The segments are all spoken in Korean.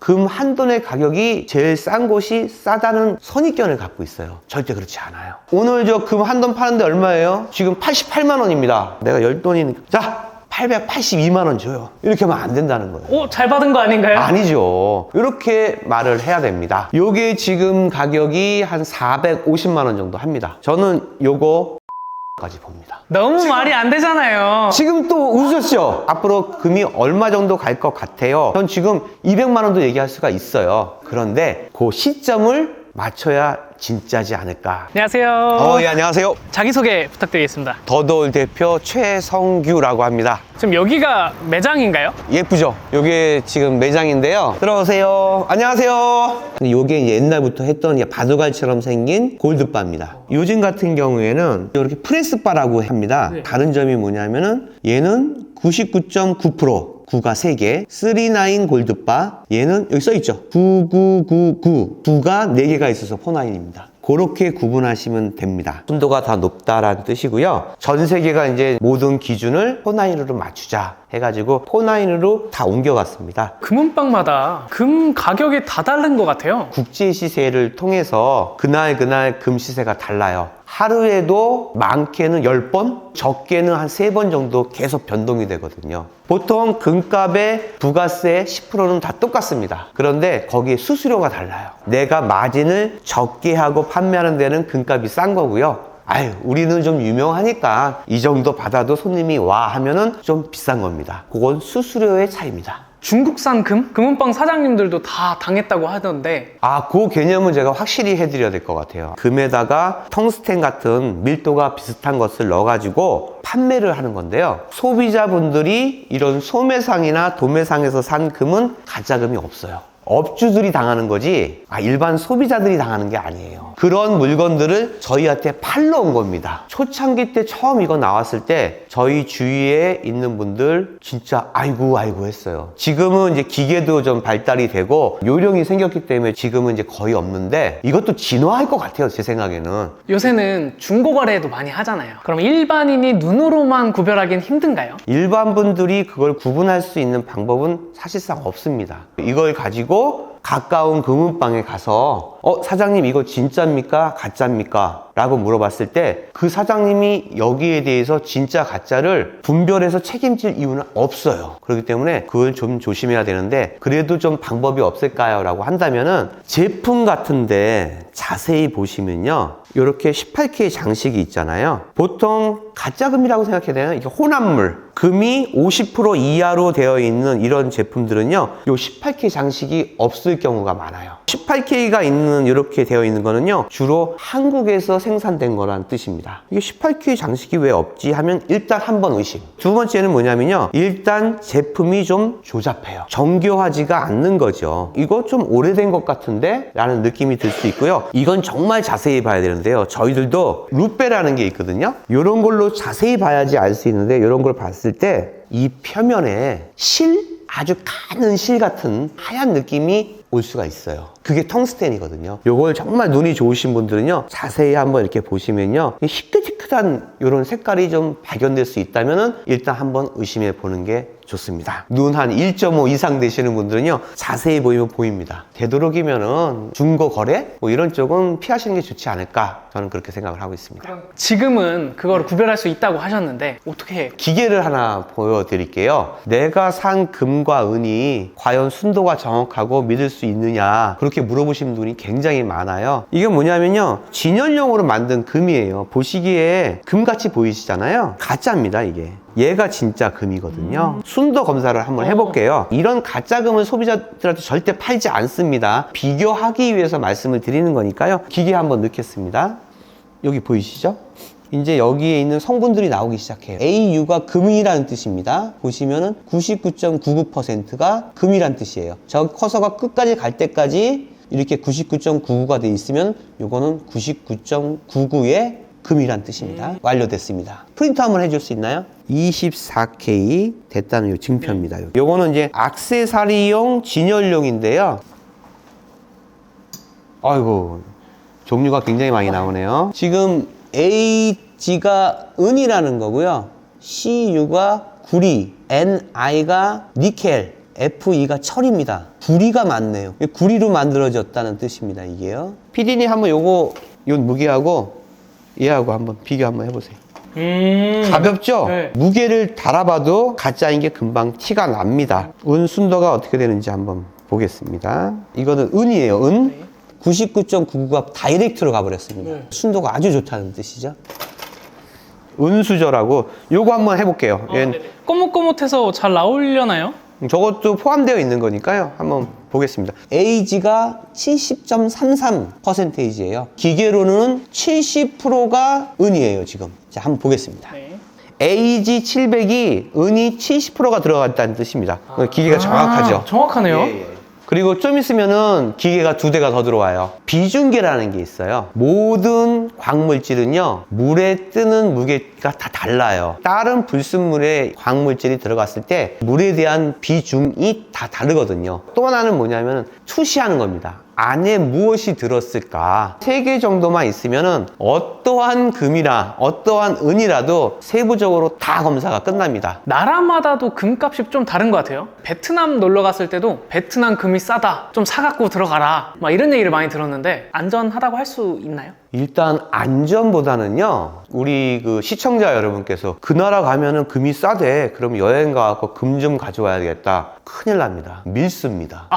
금 한 돈의 가격이 제일 싼 곳이 싸다는 선입견을 갖고 있어요. 절대 그렇지 않아요. 오늘 저 금 한 돈 파는데 얼마예요? 지금 88만 원입니다. 내가 10돈이니까. 자! 882만 원 줘요. 이렇게 하면 안 된다는 거예요. 잘 받은 거 아닌가요? 아니죠. 이렇게 말을 해야 됩니다. 요게 지금 가격이 한 450만 원 정도 합니다. 저는 요거 까지 봅니다. 너무 말이 안 되잖아요. 지금 또 웃으셨죠? 앞으로 금이 얼마 정도 갈 것 같아요? 전 지금 200만 원도 얘기할 수가 있어요. 그런데 그 시점을 맞춰야 진짜지 않을까. 안녕하세요. 예, 안녕하세요. 자기소개 부탁드리겠습니다. 더더울 대표 최성규라고 합니다. 지금 여기가 매장인가요? 예쁘죠? 요게 지금 매장인데요. 들어오세요. 안녕하세요. 요게 이제 옛날부터 했던 바둑알처럼 생긴 골드바입니다. 요즘 같은 경우에는 이렇게 프레스바라고 합니다. 네. 다른 점이 뭐냐면은 얘는 99.9%. 9가 3개, 39 골드바, 얘는 여기 써있죠. 9999, 9가 4개가 있어서 49입니다. 그렇게 구분하시면 됩니다. 순도가 더 높다라는 뜻이고요. 전 세계가 이제 모든 기준을 49으로 맞추자 해가지고 49으로 다 옮겨갔습니다. 금은방마다 금 가격이 다 다른 것 같아요. 국제 시세를 통해서 그날 금 시세가 달라요. 하루에도 많게는 10번, 적게는 한 3번 정도 계속 변동이 되거든요. 보통 금값의 부가세 10%는 다 똑같습니다. 그런데 거기에 수수료가 달라요. 내가 마진을 적게 하고 판매하는 데는 금값이 싼 거고요. 아유, 우리는 좀 유명하니까 이 정도 받아도 손님이 와 하면은 좀 비싼 겁니다. 그건 수수료의 차이입니다. 중국산 금? 금은방 사장님들도 다 당했다고 하던데 그 개념은 제가 확실히 해드려야 될 것 같아요. 금에다가 텅스텐 같은 밀도가 비슷한 것을 넣어가지고 판매를 하는 건데요. 소비자분들이 이런 소매상이나 도매상에서 산 금은 가짜금이 없어요. 업주들이 당하는 거지 일반 소비자들이 당하는 게 아니에요. 그런 물건들을 저희한테 팔러 온 겁니다. 초창기 때 처음 이거 나왔을 때 저희 주위에 있는 분들 진짜 아이고 했어요. 지금은 이제 기계도 좀 발달이 되고 요령이 생겼기 때문에 지금은 이제 거의 없는데 이것도 진화할 것 같아요. 제 생각에는. 요새는 중고거래도 많이 하잖아요. 그럼 일반인이 눈으로만 구별하기는 힘든가요? 일반 분들이 그걸 구분할 수 있는 방법은 사실상 없습니다. 이걸 가지고 가까운 금은방에 가서 사장님 이거 진짜입니까? 가짜입니까? 라고 물어봤을 때 그 사장님이 여기에 대해서 진짜 가짜를 분별해서 책임질 이유는 없어요. 그렇기 때문에 그걸 좀 조심해야 되는데 그래도 좀 방법이 없을까요? 라고 한다면은 제품 같은데 자세히 보시면요. 이렇게 18K 장식이 있잖아요. 보통 가짜금이라고 생각해야 되나요? 이게 혼합물. 금이 50% 이하로 되어 있는 이런 제품들은요. 요 18K 장식이 없을 경우가 많아요. 18K가 있는 이렇게 되어 있는 거는요. 주로 한국에서 생산된 거란 뜻입니다. 이게 18K 장식이 왜 없지 하면 일단 한번 의심. 두 번째는 뭐냐면요. 일단 제품이 좀 조잡해요. 정교하지가 않는 거죠. 이거 좀 오래된 것 같은데? 라는 느낌이 들 수 있고요. 이건 정말 자세히 봐야 되는데요. 저희들도 루페라는 게 있거든요. 이런 걸로 자세히 봐야지 알 수 있는데 이런 걸 봤을 때 이 표면에 아주 가는 실 같은 하얀 느낌이 올 수가 있어요. 그게 텅스텐이거든요. 요걸 정말 눈이 좋으신 분들은요, 자세히 한번 이렇게 보시면요, 희끗희끗한 이런 색깔이 좀 발견될 수 있다면은 일단 한번 의심해 보는 게 좋습니다. 눈 한 1.5 이상 되시는 분들은요, 자세히 보이면 보입니다. 되도록이면은 중고 거래? 이런 쪽은 피하시는 게 좋지 않을까? 저는 그렇게 생각을 하고 있습니다. 지금은 그걸 구별할 수 있다고 하셨는데 어떻게 해요? 기계를 하나 보여드릴게요. 내가 산 금과 은이 과연 순도가 정확하고 믿을 수 있느냐 그렇게 물어보시는 분이 굉장히 많아요. 이게 뭐냐면요, 진열용으로 만든 금이에요. 보시기에 금같이 보이시잖아요. 가짜입니다. 이게 얘가 진짜 금이거든요. 순도 검사를 한번 해볼게요. 이런 가짜 금은 소비자들한테 절대 팔지 않습니다. 비교하기 위해서 말씀을 드리는 거니까요. 기계 한번 넣겠습니다. 여기 보이시죠? 이제 여기에 있는 성분들이 나오기 시작해요. AU가 금이라는 뜻입니다. 보시면은 99.99%가 금이란 뜻이에요. 저 커서가 끝까지 갈 때까지 이렇게 99.99가 돼 있으면 요거는 99.99의 금이란 뜻입니다. 완료됐습니다. 프린트 한번 해줄 수 있나요? 24K 됐다는 요 증표입니다. 요거는 이제 액세서리용 진열용인데요. 아이고, 종류가 굉장히 많이 나오네요. 지금 AG가 은이라는 거고요. CU가 구리, NI가 니켈, FE가 철입니다. 구리가 많네요. 구리로 만들어졌다는 뜻입니다, 이게요. PD님 한번 요 무게하고 얘하고 한번 비교 한번 해보세요. 가볍죠? 네. 무게를 달아봐도 가짜인 게 금방 티가 납니다. 은 순도가 어떻게 되는지 한번 보겠습니다. 이거는 은이에요, 은. 네. 99.99가 다이렉트로 가버렸습니다. 네. 순도가 아주 좋다는 뜻이죠. 은수저라고 요거 한번 해볼게요. 얘는 꼬뭇꼬뭇해서 잘 나오려나요? 저것도 포함되어 있는 거니까요. 한번 보겠습니다. 에이지가 70.33%예요. 기계로는 70%가 은이에요, 지금. 자, 한번 보겠습니다. 네. AG 700이 은이 70%가 들어갔다는 뜻입니다. 기계가 정확하죠. 정확하네요. 예, 예. 그리고 좀 있으면은 기계가 2대가 더 들어와요. 비중계라는 게 있어요. 모든 광물질은요, 물에 뜨는 무게가 다 달라요. 다른 불순물에 광물질이 들어갔을 때 물에 대한 비중이 다 다르거든요. 또 하나는 뭐냐면 투시하는 겁니다. 안에 무엇이 들었을까? 3개 정도만 있으면은 어떠한 금이나 어떠한 은이라도 세부적으로 다 검사가 끝납니다. 나라마다도 금값이 좀 다른 것 같아요. 베트남 놀러 갔을 때도 베트남 금이 싸다, 좀 사갖고 들어가라, 막 이런 얘기를 많이 들었는데 안전하다고 할 수 있나요? 일단 안전보다는요, 우리 그 시청자 여러분께서 그 나라 가면은 금이 싸대, 그럼 여행 가서 금 좀 가져와야겠다, 큰일 납니다. 밀수입니다.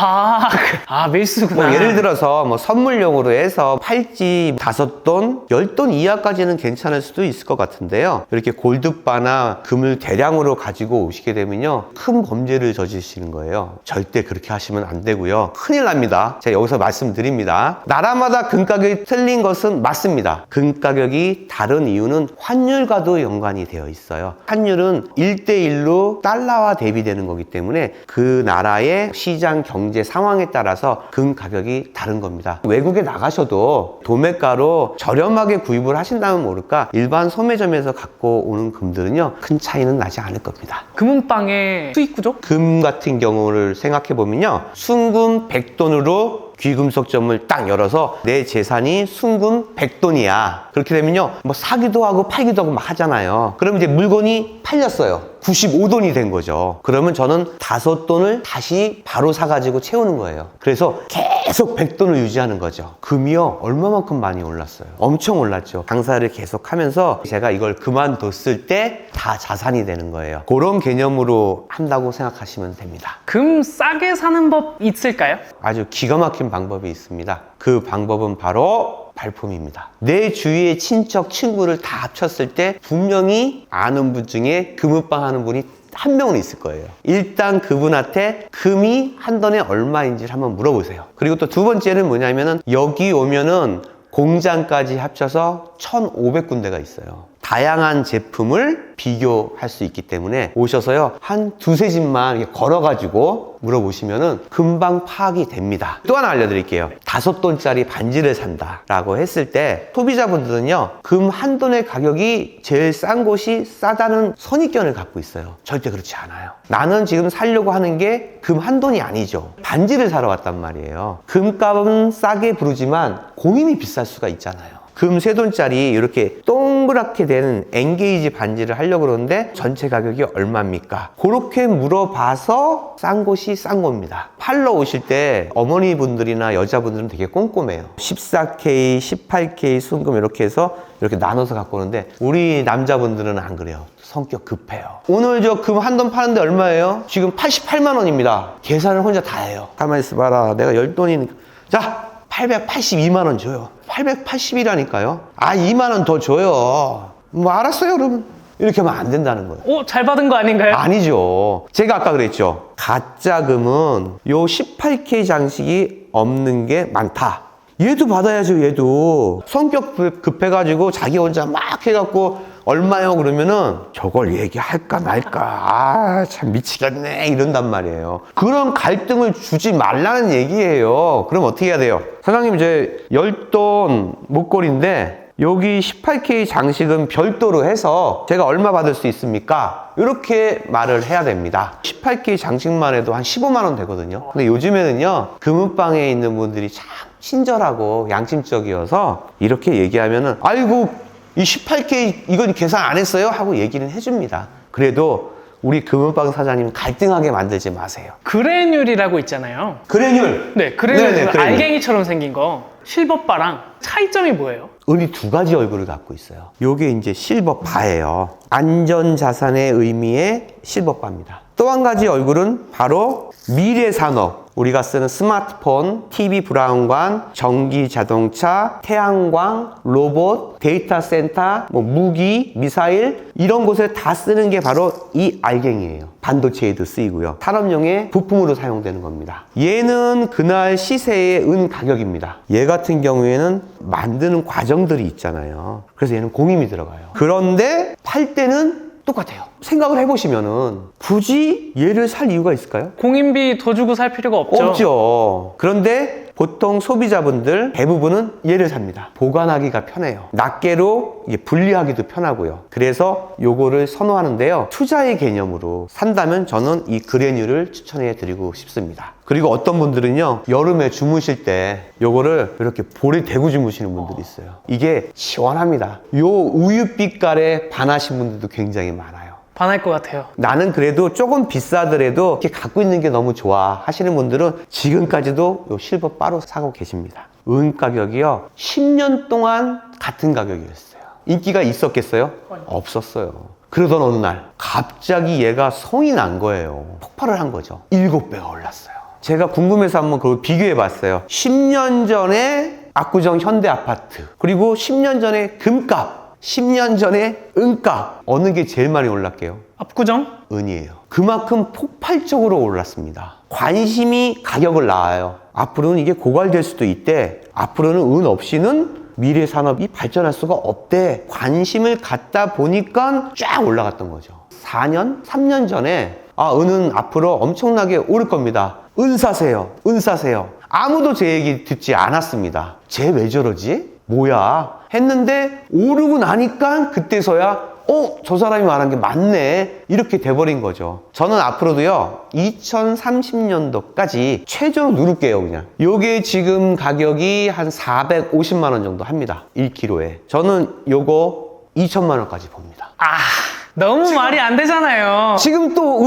밀수구나. 뭐 예를 들어서 뭐 선물용으로 해서 팔찌 5돈, 10돈 이하까지는 괜찮을 수도 있을 것 같은데요. 이렇게 골드바나 금을 대량으로 가지고 오시게 되면요, 큰 범죄를 저지르시는 거예요. 절대 그렇게 하시면 안 되고요. 큰일 납니다. 제가 여기서 말씀드립니다. 나라마다 금 가격이 틀린 것은 맞습니다. 금 가격이 다른 이유는 환율과도 연관이 되어 있어요. 환율은 1대1로 달러와 대비되는 거기 때문에 그 나라의 시장 경제 상황에 따라서 금 가격이 다른 겁니다. 외국에 나가셔도 도매가로 저렴하게 구입을 하신다면 모를까, 일반 소매점에서 갖고 오는 금들은요, 큰 차이는 나지 않을 겁니다. 금은방의 수익 구조? 금 같은 경우를 생각해 보면요, 순금 100돈으로 귀금속점을 딱 열어서 내 재산이 순금 100돈이야. 그렇게 되면요, 뭐 사기도 하고 팔기도 하고 막 하잖아요. 그럼 이제 물건이 팔렸어요. 95돈이 된 거죠. 그러면 저는 5돈을 다시 바로 사가지고 채우는 거예요. 그래서 계속 100돈을 유지하는 거죠. 금이요, 얼마만큼 많이 올랐어요. 엄청 올랐죠. 장사를 계속 하면서 제가 이걸 그만뒀을 때 다 자산이 되는 거예요. 그런 개념으로 한다고 생각하시면 됩니다. 금 싸게 사는 법 있을까요? 아주 기가 막힌 방법이 있습니다. 그 방법은 바로 발품입니다. 내 주위의 친척, 친구를 다 합쳤을 때 분명히 아는 분 중에 금은방 하는 분이 한 명은 있을 거예요. 일단 그분한테 금이 한 돈에 얼마인지를 한번 물어보세요. 그리고 또 두 번째는 뭐냐면은, 여기 오면은 공장까지 합쳐서 1,500군데가 있어요. 다양한 제품을 비교할 수 있기 때문에 오셔서요, 한 2-3집만 이렇게 걸어가지고 물어보시면은 금방 파악이 됩니다. 또 하나 알려드릴게요. 5돈짜리 반지를 산다 라고 했을 때 소비자분들은요, 금 한 돈의 가격이 제일 싼 곳이 싸다는 선입견을 갖고 있어요. 절대 그렇지 않아요. 나는 지금 사려고 하는 게 금 한 돈이 아니죠. 반지를 사러 왔단 말이에요. 금값은 싸게 부르지만 공임이 비쌀 수가 있잖아요. 금 3돈짜리 이렇게 동그랗게 된 엔게이지 반지를 하려고 그러는데 전체 가격이 얼마입니까? 그렇게 물어봐서 싼 곳이 싼 겁니다. 팔러 오실 때 어머니분들이나 여자분들은 되게 꼼꼼해요. 14K, 18K 순금 이렇게 해서 이렇게 나눠서 갖고 오는데, 우리 남자분들은 안 그래요. 성격 급해요. 오늘 저 금 한 돈 파는데 얼마예요? 지금 88만 원입니다. 계산을 혼자 다 해요. 가만히 있어봐라. 내가 10돈이니까. 자, 882만 원 줘요. 880이라니까요. 2만 원 더 줘요. 뭐 알았어요, 여러분. 이렇게 하면 안 된다는 거예요. 잘 받은 거 아닌가요? 아니죠. 제가 아까 그랬죠. 가짜 금은 요 18K 장식이 없는 게 많다. 얘도 받아야죠, 얘도. 성격 급해가지고 자기 혼자 막 해갖고 얼마요? 그러면은 저걸 얘기할까 말까, 참 미치겠네 이런단 말이에요. 그런 갈등을 주지 말라는 얘기예요. 그럼 어떻게 해야 돼요? 사장님, 이제 10돈 목걸이인데 여기 18K 장식은 별도로 해서 제가 얼마 받을 수 있습니까? 이렇게 말을 해야 됩니다. 18K 장식만 해도 한 15만 원 되거든요. 근데 요즘에는요, 금은방에 있는 분들이 참 친절하고 양심적이어서 이렇게 얘기하면은, 아이고 이 18K 이건 계산 안 했어요? 하고 얘기는 해줍니다. 그래도 우리 금은방 사장님 갈등하게 만들지 마세요. 그래뉼이라고 있잖아요. 그래뉼! 네, 그래뉼 네네, 그래뉼. 알갱이처럼 생긴 거. 실버바랑 차이점이 뭐예요? 은이 두 가지 얼굴을 갖고 있어요. 요게 이제 실버바예요. 안전자산의 의미의 실버바입니다. 또 한 가지 얼굴은 바로 미래산업. 우리가 쓰는 스마트폰, TV 브라운관, 전기 자동차, 태양광, 로봇, 데이터 센터, 무기, 미사일 이런 곳에 다 쓰는 게 바로 이 알갱이에요. 반도체에도 쓰이고요. 산업용의 부품으로 사용되는 겁니다. 얘는 그날 시세의 은 가격입니다. 얘 같은 경우에는 만드는 과정들이 있잖아요. 그래서 얘는 공임이 들어가요. 그런데 팔 때는 똑같아요. 생각을 해보시면은 굳이 얘를 살 이유가 있을까요? 공인비 더 주고 살 필요가 없죠. 없죠. 그런데 보통 소비자분들 대부분은 얘를 삽니다. 보관하기가 편해요. 낱개로 분리하기도 편하고요. 그래서 요거를 선호하는데요. 투자의 개념으로 산다면 저는 이 그래뉼을 추천해 드리고 싶습니다. 그리고 어떤 분들은요, 여름에 주무실 때 요거를 이렇게 볼에 대고 주무시는 분들이 있어요. 이게 시원합니다. 요 우유빛깔에 반하신 분들도 굉장히 많아요. 반할 것 같아요. 나는 그래도 조금 비싸더라도 이렇게 갖고 있는 게 너무 좋아 하시는 분들은 지금까지도 요 실버 바로 사고 계십니다. 은 가격이요, 10년 동안 같은 가격이었어요. 인기가 있었겠어요? 없었어요. 그러던 어느 날 갑자기 얘가 성이 난 거예요. 폭발을 한 거죠. 7배가 올랐어요. 제가 궁금해서 한번 그걸 비교해 봤어요. 10년 전에 압구정 현대아파트, 그리고 10년 전에 금값, 10년 전에 은값, 어느 게 제일 많이 올랐게요? 압구정? 은이에요. 그만큼 폭발적으로 올랐습니다. 관심이 가격을 낳아요. 앞으로는 이게 고갈될 수도 있대. 앞으로는 은 없이는 미래 산업이 발전할 수가 없대. 관심을 갖다 보니까 쫙 올라갔던 거죠. 4년, 3년 전에 은은 앞으로 엄청나게 오를 겁니다. 은 사세요. 은 사세요. 아무도 제 얘기 듣지 않았습니다. 쟤 왜 저러지? 뭐야? 했는데 오르고 나니까 그때서야 저 사람이 말한 게 맞네, 이렇게 돼버린 거죠. 저는 앞으로도요 2030년도까지 최저 누를게요. 그냥 요게 지금 가격이 한 450만 원 정도 합니다. 1kg에. 저는 요거 2천만 원까지 봅니다. 너무 말이 안 되잖아요. 지금 또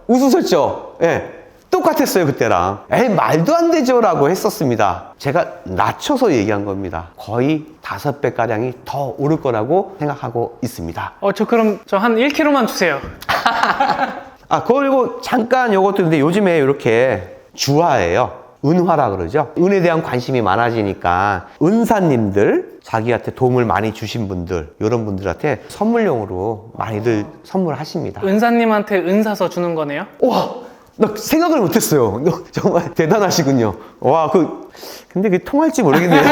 웃으셨죠? 예. 똑같았어요, 그때랑. 에이, 말도 안 되죠 라고 했었습니다. 제가 낮춰서 얘기한 겁니다. 거의 5배가량이 더 오를 거라고 생각하고 있습니다. 그럼 저 한 1kg만 주세요. 그리고 잠깐 요것도 있는데, 요즘에 이렇게 주화예요. 은화라 그러죠. 은에 대한 관심이 많아지니까 은사님들, 자기한테 도움을 많이 주신 분들, 이런 분들한테 선물용으로 많이들 선물하십니다. 은사님한테 은 사서 주는 거네요? 와, 나 생각을 못했어요. 정말 대단하시군요. 와, 근데 그게 통할지 모르겠네요.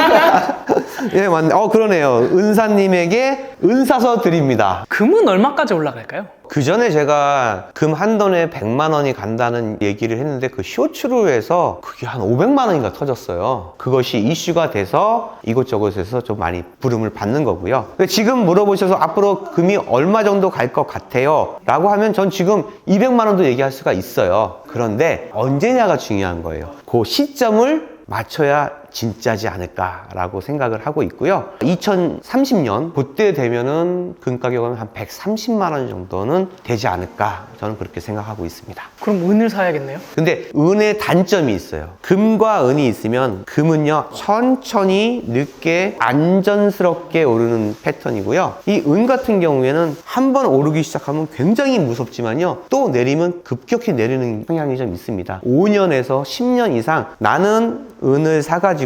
예, 맞네. 그러네요. 은사님에게 은 사서 드립니다. 금은 얼마까지 올라갈까요? 그 전에 제가 금 한 던에 100만 원이 간다는 얘기를 했는데, 그 쇼츠로 해서 그게 한 500만 원인가 터졌어요. 그것이 이슈가 돼서 이곳저곳에서 좀 많이 부름을 받는 거고요. 근데 지금 물어보셔서 앞으로 금이 얼마 정도 갈 것 같아요? 라고 하면 전 지금 200만 원도 얘기할 수가 있어요. 그런데 언제냐가 중요한 거예요. 그 시점을 맞춰야 진짜지 않을까라고 생각을 하고 있고요. 2030년 그때 되면은 금 가격은 한 130만 원 정도는 되지 않을까, 저는 그렇게 생각하고 있습니다. 그럼 은을 사야겠네요? 근데 은의 단점이 있어요. 금과 은이 있으면 금은요 천천히 늦게 안전스럽게 오르는 패턴이고요. 이 은 같은 경우에는 한번 오르기 시작하면 굉장히 무섭지만요, 또 내리면 급격히 내리는 성향이 좀 있습니다. 5년에서 10년 이상 나는 은을 사가지고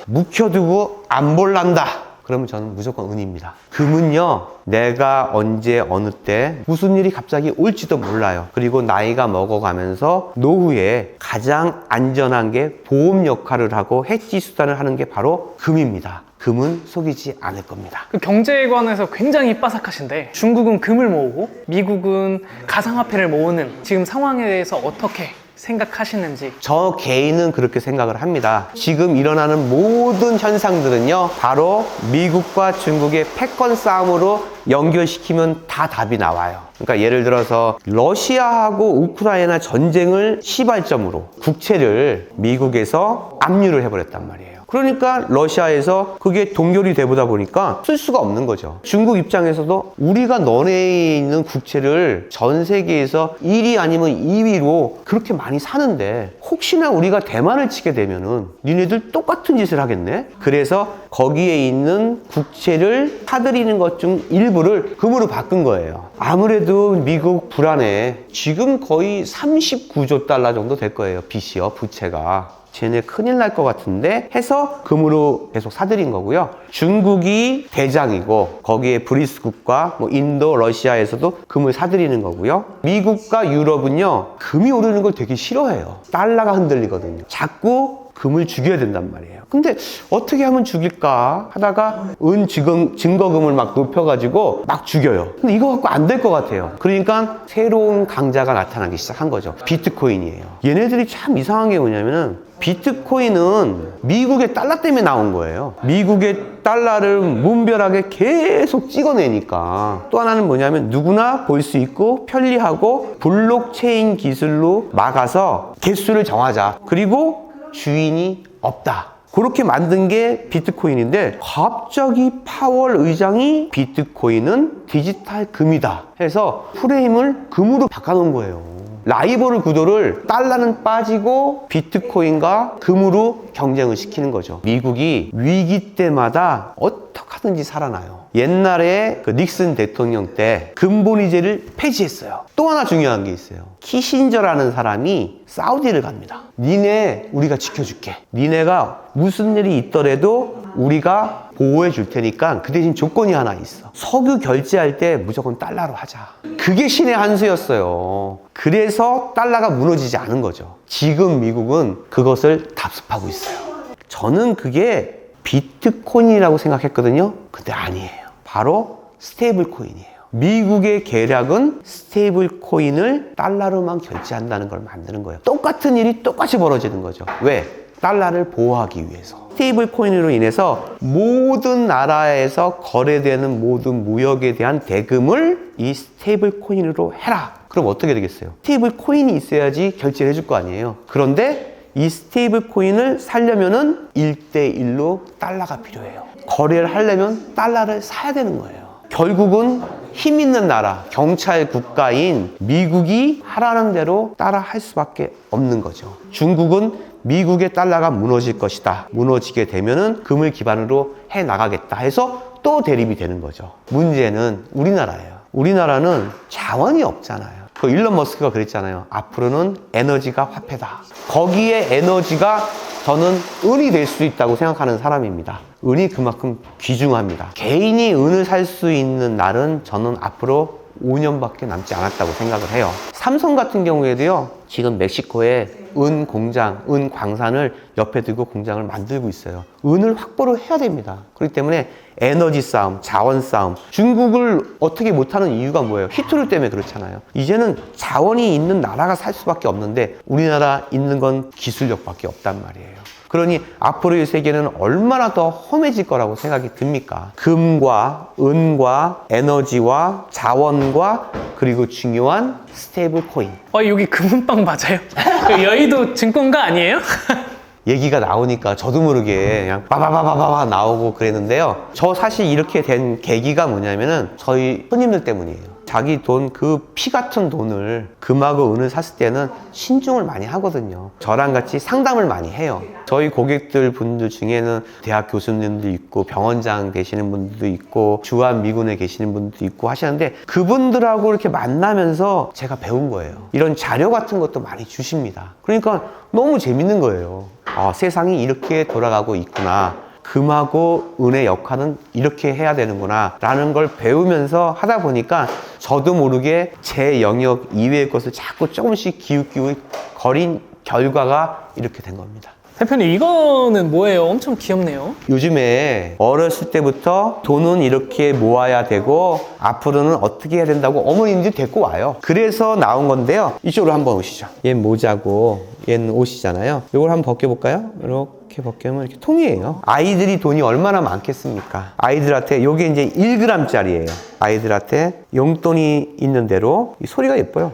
묵혀두고 안 볼란다, 그러면 저는 무조건 은입니다. 금은요, 내가 언제 어느 때 무슨 일이 갑자기 올지도 몰라요. 그리고 나이가 먹어가면서 노후에 가장 안전한 게 보험 역할을 하고 해지 수단을 하는 게 바로 금입니다. 금은 속이지 않을 겁니다. 그 경제에 관해서 굉장히 빠삭하신데, 중국은 금을 모으고 미국은 가상화폐를 모으는 지금 상황에 대해서 어떻게 생각하시는지? 저 개인은 그렇게 생각을 합니다. 지금 일어나는 모든 현상들은요, 바로 미국과 중국의 패권 싸움으로 연결시키면 다 답이 나와요. 그러니까 예를 들어서 러시아하고 우크라이나 전쟁을 시발점으로 국채를 미국에서 압류를 해버렸단 말이에요. 그러니까 러시아에서 그게 동결이 되보다 보니까 쓸 수가 없는 거죠. 중국 입장에서도 우리가 너네에 있는 국채를 전 세계에서 1위 아니면 2위로 그렇게 많이 사는데 혹시나 우리가 대만을 치게 되면은 니네들 똑같은 짓을 하겠네? 그래서 거기에 있는 국채를 사들이는 것 중 일부를 금으로 바꾼 거예요. 아무래도 미국 불안해. 지금 거의 39조 달러 정도 될 거예요. 빚이요, 부채가. 쟤네 큰일 날 것 같은데 해서 금으로 계속 사들인 거고요. 중국이 대장이고 거기에 브리스국과 뭐 인도, 러시아에서도 금을 사들이는 거고요. 미국과 유럽은요, 금이 오르는 걸 되게 싫어해요. 달러가 흔들리거든요. 자꾸 금을 죽여야 된단 말이에요. 근데 어떻게 하면 죽일까 하다가 증거금을 막 높여가지고 막 죽여요. 근데 이거 갖고 안 될 것 같아요. 그러니까 새로운 강자가 나타나기 시작한 거죠. 비트코인이에요. 얘네들이 참 이상한 게 뭐냐면은 비트코인은 미국의 달러 때문에 나온 거예요. 미국의 달러를 무분별하게 계속 찍어내니까. 또 하나는 뭐냐면 누구나 볼 수 있고 편리하고 블록체인 기술로 막아서 개수를 정하자. 그리고 주인이 없다. 그렇게 만든 게 비트코인인데 갑자기 파월 의장이 비트코인은 디지털 금이다 해서 프레임을 금으로 바꿔놓은 거예요. 라이벌 구도를 달러는 빠지고 비트코인과 금으로 경쟁을 시키는 거죠. 미국이 위기 때마다 어떻게 하든지 살아나요. 옛날에 그 닉슨 대통령 때 금본위제를 폐지했어요. 또 하나 중요한 게 있어요. 키신저라는 사람이 사우디를 갑니다. 니네 우리가 지켜줄게. 니네가 무슨 일이 있더라도 우리가 보호해 줄 테니까 그 대신 조건이 하나 있어. 석유 결제할 때 무조건 달러로 하자. 그게 신의 한 수였어요. 그래서 달러가 무너지지 않은 거죠. 지금 미국은 그것을 답습하고 있어요. 저는 그게 비트코인이라고 생각했거든요. 근데 아니에요. 바로 스테이블 코인이에요. 미국의 계략은 스테이블 코인을 달러로만 결제한다는 걸 만드는 거예요. 똑같은 일이 똑같이 벌어지는 거죠. 왜? 달러를 보호하기 위해서. 스테이블 코인으로 인해서 모든 나라에서 거래되는 모든 무역에 대한 대금을 이 스테이블 코인으로 해라. 그럼 어떻게 되겠어요? 스테이블 코인이 있어야지 결제를 해줄 거 아니에요. 그런데 이 스테이블 코인을 살려면은 1대1로 달러가 필요해요. 거래를 하려면 달러를 사야 되는 거예요. 결국은 힘 있는 나라, 경찰 국가인 미국이 하라는 대로 따라 할 수밖에 없는 거죠. 중국은 미국의 달러가 무너질 것이다. 무너지게 되면은 금을 기반으로 해 나가겠다 해서 또 대립이 되는 거죠. 문제는 우리나라예요. 우리나라는 자원이 없잖아요. 그 일론 머스크가 그랬잖아요. 앞으로는 에너지가 화폐다. 거기에 에너지가 저는 은이 될 수 있다고 생각하는 사람입니다. 은이 그만큼 귀중합니다. 개인이 은을 살 수 있는 날은 저는 앞으로 5년밖에 남지 않았다고 생각을 해요. 삼성 같은 경우에도요, 지금 멕시코에 은 공장, 은 광산을 옆에 두고 공장을 만들고 있어요. 은을 확보를 해야 됩니다. 그렇기 때문에 에너지 싸움, 자원 싸움. 중국을 어떻게 못하는 이유가 뭐예요? 히토류 때문에 그렇잖아요. 이제는 자원이 있는 나라가 살 수밖에 없는데 우리나라 있는 건 기술력밖에 없단 말이에요. 그러니 앞으로의 세계는 얼마나 더 험해질 거라고 생각이 듭니까? 금과 은과 에너지와 자원과 그리고 중요한 스테이블 코인. 여기 금은방 맞아요? 그 여의도 증권가 아니에요? 얘기가 나오니까 저도 모르게 그냥 빠바바바바 나오고 그랬는데요. 저 사실 이렇게 된 계기가 뭐냐면은 저희 손님들 때문이에요. 자기 돈, 그 피 같은 돈을 금하고 은을 샀을 때는 신중을 많이 하거든요. 저랑 같이 상담을 많이 해요. 저희 고객들 분들 중에는 대학 교수님도 있고 병원장 되시는 분들도 있고 주한 미군에 계시는 분들도 있고 하시는데 그분들하고 이렇게 만나면서 제가 배운 거예요. 이런 자료 같은 것도 많이 주십니다. 그러니까 너무 재밌는 거예요. 세상이 이렇게 돌아가고 있구나. 금하고 은의 역할은 이렇게 해야 되는구나 라는 걸 배우면서 하다 보니까 저도 모르게 제 영역 이외의 것을 자꾸 조금씩 기웃기웃 결과가 이렇게 된 겁니다. 대표님, 이거는 뭐예요? 엄청 귀엽네요. 요즘에 어렸을 때부터 돈은 이렇게 모아야 되고 앞으로는 어떻게 해야 된다고 어머님들이 데리고 와요. 그래서 나온 건데요. 이쪽으로 한번 오시죠. 얘는 모자고 얘는 옷이잖아요. 이걸 한번 벗겨볼까요? 이렇게 벗기면 이렇게 통이에요. 아이들이 돈이 얼마나 많겠습니까? 아이들한테 요게 이제 1g짜리예요. 아이들한테 용돈이 있는 대로 이 소리가 예뻐요.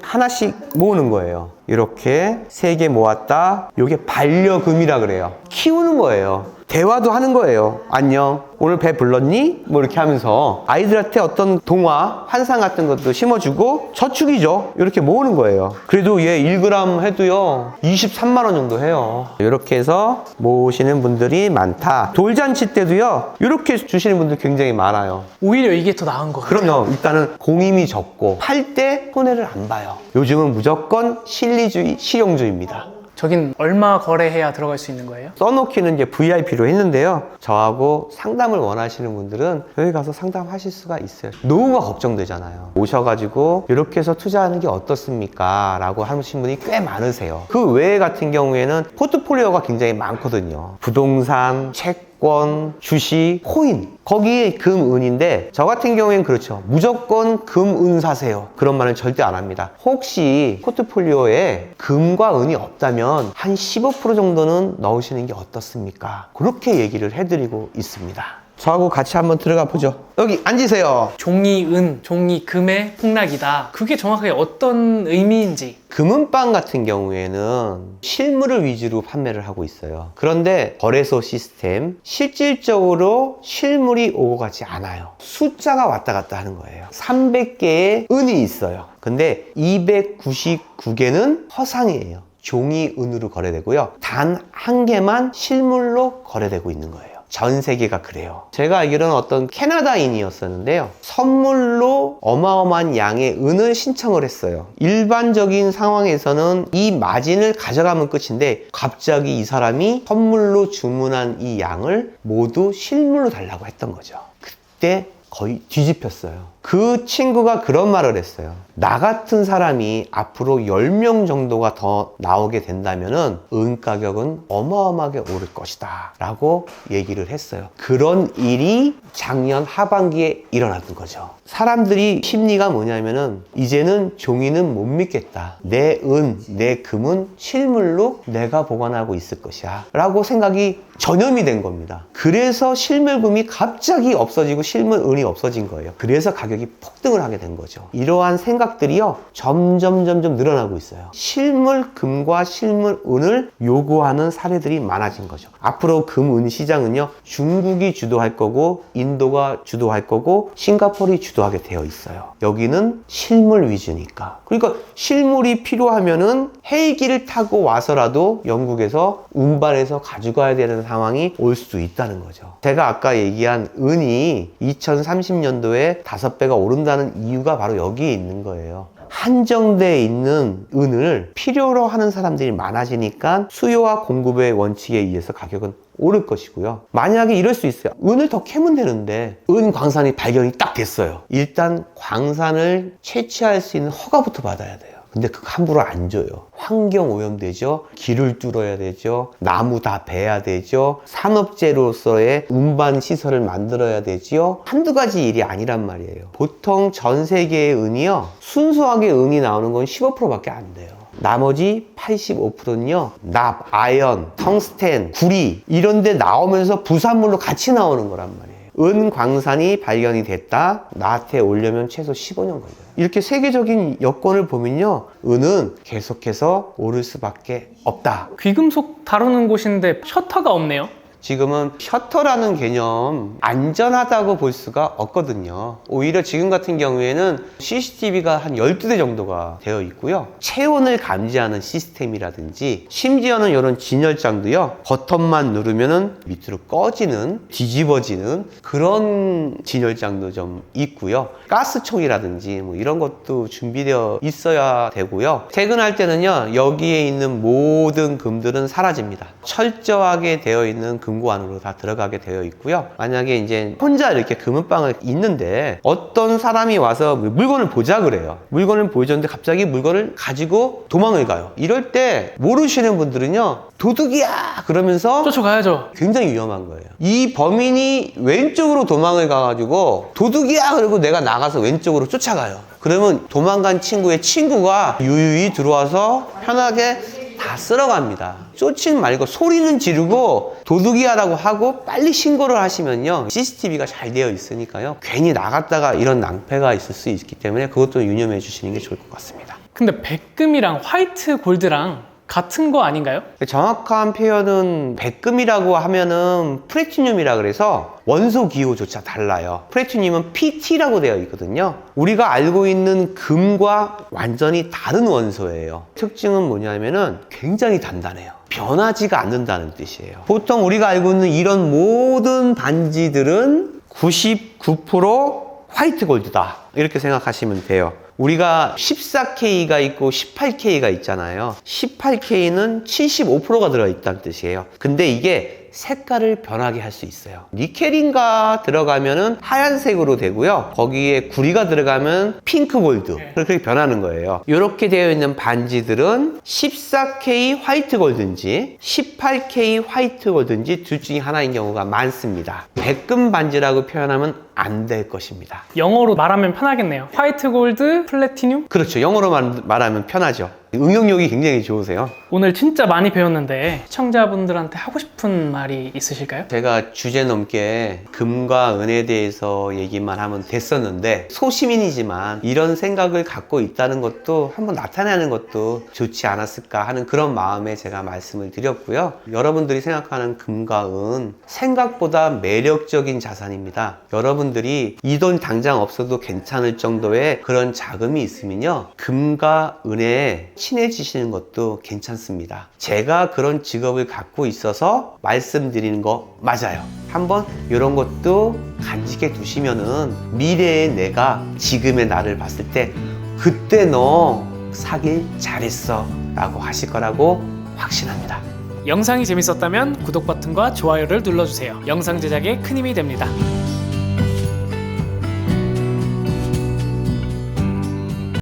하나씩 모으는 거예요. 이렇게 3개 모았다. 이게 반려금이라 그래요. 키우는 거예요. 대화도 하는 거예요. 안녕, 오늘 배 불렀니? 뭐 이렇게 하면서 아이들한테 어떤 동화, 환상 같은 것도 심어주고 저축이죠. 이렇게 모으는 거예요. 그래도 얘 1g 해도요 23만 원 정도 해요. 이렇게 해서 모으시는 분들이 많다. 돌잔치 때도요 이렇게 주시는 분들 굉장히 많아요. 오히려 이게 더 나은 것 같아요. 그럼요. 일단은 공임이 적고 팔 때 손해를 안 봐요. 요즘은 무조건 실리주의, 실용주의입니다. 저긴 얼마 거래해야 들어갈 수 있는 거예요? 써놓기는 이제 VIP로 했는데요. 저하고 상담을 원하시는 분들은 여기 가서 상담하실 수가 있어요. 노후가 걱정되잖아요. 오셔가지고 이렇게 해서 투자하는 게 어떻습니까? 라고 하신 분이 꽤 많으세요. 그 외에 같은 경우에는 포트폴리오가 굉장히 많거든요. 부동산, 채권, 주식, 코인, 거기에 금, 은인데 저 같은 경우에는 그렇죠. 무조건 금, 은 사세요. 그런 말은 절대 안 합니다. 혹시 포트폴리오에 금과 은이 없다면 한 15% 정도는 넣으시는 게 어떻습니까? 그렇게 얘기를 해드리고 있습니다. 저하고 같이 한번 들어가 보죠. 여기 앉으세요. 종이 은, 종이 금의 폭락이다. 그게 정확하게 어떤 의미인지. 금은방 같은 경우에는 실물을 위주로 판매를 하고 있어요. 그런데 거래소 시스템, 실질적으로 실물이 오고 가지 않아요. 숫자가 왔다 갔다 하는 거예요. 300개의 은이 있어요. 근데 299개는 허상이에요. 종이 은으로 거래되고요. 단 한 개만 실물로 거래되고 있는 거예요. 전 세계가 그래요. 제가 알기로는 어떤 캐나다인이었었는데요. 선물로 어마어마한 양의 은을 신청을 했어요. 일반적인 상황에서는 이 마진을 가져가면 끝인데 갑자기 이 사람이 선물로 주문한 이 양을 모두 실물로 달라고 했던 거죠. 그때 거의 뒤집혔어요. 그 친구가 그런 말을 했어요. 나 같은 사람이 앞으로 10명 정도가 더 나오게 된다면은 은 가격은 어마어마하게 오를 것이다 라고 얘기를 했어요. 그런 일이 작년 하반기에 일어났던 거죠. 사람들이 심리가 뭐냐면은 이제는 종이는 못 믿겠다. 내 은, 내 금은 실물로 내가 보관하고 있을 것이야 라고 생각이 전염이 된 겁니다. 그래서 실물금이 갑자기 없어지고 실물은이 없어진 거예요. 그래서 가격이 폭등을 하게 된 거죠. 이러한 생각들이요 점점 늘어나고 있어요. 실물금과 실물은을 요구하는 사례들이 많아진 거죠. 앞으로 금은 시장은요 중국이 주도할 거고 인도가 주도할 거고 싱가포르이 주도하게 되어 있어요. 여기는 실물 위주니까. 그러니까 실물이 필요하면은 헬기를 타고 와서라도 영국에서 운반해서 가져가야 되는 상황이 올 수도 있다는 거죠. 제가 아까 얘기한 은이 2030년도에 5배가 오른다는 이유가 바로 여기에 있는 거예요. 한정되어 있는 은을 필요로 하는 사람들이 많아지니까 수요와 공급의 원칙에 의해서 가격은 오를 것이고요. 만약에 이럴 수 있어요. 은을 더 캐면 되는데 은 광산이 발견이 딱 됐어요. 일단 광산을 채취할 수 있는 허가부터 받아야 돼요. 근데 그거 함부로 안 줘요. 환경 오염되죠. 길을 뚫어야 되죠. 나무 다 베야 되죠. 산업재로서의 운반 시설을 만들어야 되죠. 한두 가지 일이 아니란 말이에요. 보통 전 세계의 은이요 순수하게 은이 나오는 건 15%밖에 안 돼요. 나머지 85%는요 납, 아연, 텅스텐, 구리 이런 데 나오면서 부산물로 같이 나오는 거란 말이에요. 은 광산이 발견이 됐다. 나한테 오려면 최소 15년 걸려요. 이렇게 세계적인 여건을 보면요 은은 계속해서 오를 수밖에 없다. 귀금속 다루는 곳인데 셔터가 없네요. 지금은 셔터라는 개념 안전하다고 볼 수가 없거든요. 오히려 지금 같은 경우에는 CCTV가 한 12대 정도가 되어 있고요. 체온을 감지하는 시스템이라든지 심지어는 이런 진열장도요. 버튼만 누르면은 밑으로 꺼지는, 뒤집어지는 그런 진열장도 좀 있고요. 가스총이라든지 뭐 이런 것도 준비되어 있어야 되고요. 퇴근할 때는요. 여기에 있는 모든 금들은 사라집니다. 철저하게 되어 있는 금고 안으로 다 들어가게 되어 있고요. 만약에 이제 혼자 이렇게 금은방을 있는데 어떤 사람이 와서 물건을 보자 그래요. 물건을 보여줬는데 갑자기 물건을 가지고 도망을 가요. 이럴 때 모르시는 분들은요 도둑이야 그러면서 쫓아가야죠. 굉장히 위험한 거예요. 이 범인이 왼쪽으로 도망을 가가지고 도둑이야 그러고 내가 나가서 왼쪽으로 쫓아가요. 그러면 도망간 친구의 친구가 유유히 들어와서 편하게 다 쓸어갑니다. 쫓지 말고 소리는 지르고 도둑이야라고 하고 빨리 신고를 하시면요 CCTV가 잘 되어 있으니까요 괜히 나갔다가 이런 낭패가 있을 수 있기 때문에 그것도 유념해 주시는 게 좋을 것 같습니다. 근데 백금이랑 화이트 골드랑 같은 거 아닌가요? 정확한 표현은 백금이라고 하면은 프래티늄이라 그래서 원소 기호조차 달라요. 프래티늄은 PT라고 되어 있거든요. 우리가 알고 있는 금과 완전히 다른 원소예요. 특징은 뭐냐면은 굉장히 단단해요. 변하지가 않는다는 뜻이에요. 보통 우리가 알고 있는 이런 모든 반지들은 99% 화이트 골드다, 이렇게 생각하시면 돼요. 우리가 14K가 있고 18K가 있잖아요. 18K는 75%가 들어있다는 뜻이에요. 근데 이게 색깔을 변하게 할 수 있어요. 니켈인가 들어가면은 하얀색으로 되고요. 거기에 구리가 들어가면 핑크 골드, 그렇게 변하는 거예요. 이렇게 되어 있는 반지들은 14K 화이트 골드인지 18K 화이트 골드인지 둘 중에 하나인 경우가 많습니다. 백금 반지라고 표현하면 안 될 것입니다. 영어로 말하면 편하겠네요. 화이트 골드, 플래티늄? 그렇죠. 영어로 말하면 편하죠. 응용력이 굉장히 좋으세요. 오늘 진짜 많이 배웠는데 시청자분들한테 하고 싶은 말이 있으실까요? 제가 주제 넘게 금과 은에 대해서 얘기만 하면 됐었는데, 소시민이지만 이런 생각을 갖고 있다는 것도 한번 나타내는 것도 좋지 않았을까 하는 그런 마음에 제가 말씀을 드렸고요. 여러분들이 생각하는 금과 은 생각보다 매력적인 자산입니다. 여러분들이 이 돈 당장 없어도 괜찮을 정도의 그런 자금이 있으면요, 금과 은에 친해지시는 것도 괜찮습니다. 제가 그런 직업을 갖고 있어서 말씀드리는 거 맞아요. 한번 이런 것도 간직해 두시면은 미래의 내가 지금의 나를 봤을 때 그때 너 사길 잘했어 라고 하실 거라고 확신합니다. 영상이 재밌었다면 구독 버튼과 좋아요를 눌러주세요. 영상 제작에 큰 힘이 됩니다.